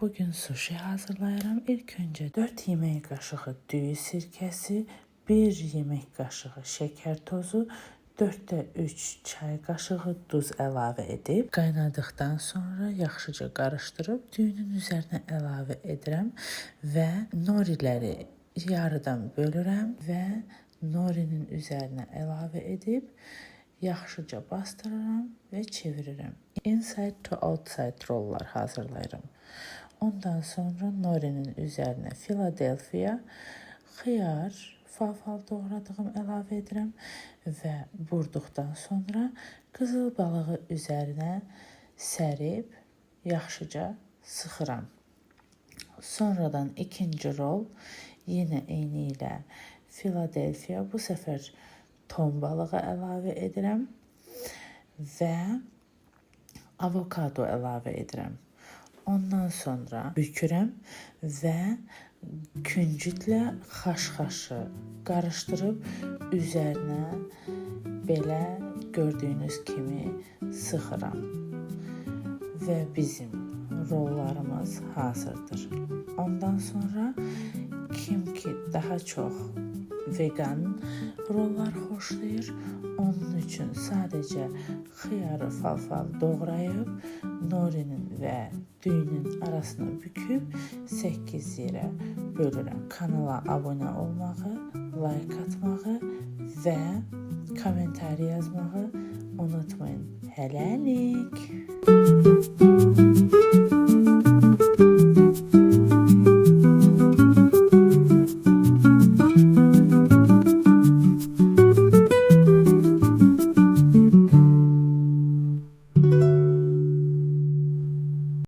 bugün sushi hazırlayıram. İlk önce 4 yemek kaşığı düyü sirkəsi, 1 yemek kaşığı şeker tozu, 4'te 3 çay kaşığı duz əlavə edib qaynadıktan sonra yaxşıca qarışdırıb düyünün üzərinə əlavə edirəm və noriləri yarıdan bölürəm və norinin üzərinə əlavə edib yaxşıca bastırıram və çevirirəm. Inside to outside rollar hazırlayıram. Ondan sonra norinin üzərinə Philadelphia, xiyar, falfal doğradığım əlavə edirəm və burduqdan sonra qızıl balığı üzərinə sərib yaxşıca sıxıram. Sonradan ikinci rol yenə eyni ilə Philadelphia, bu səfər ton balığı əlavə edirəm və avokado əlavə edirəm. Ondan sonra bükürəm və küncütlə xaş-xaşı qarışdırıb üzərinə belə gördüyünüz kimi sıxıram və bizim rollarımız hazırdır. Ondan sonra kim ki daha çox vegan rollar xoşlayır, onun üçün sadəcə xiyarı falfal doğrayıb norinin və düyünün arasına büküb 8 yerə bölürəm. Kanala abunə olmağı, like atmağı və kommentari yazmağı unutmayın. Hələlik.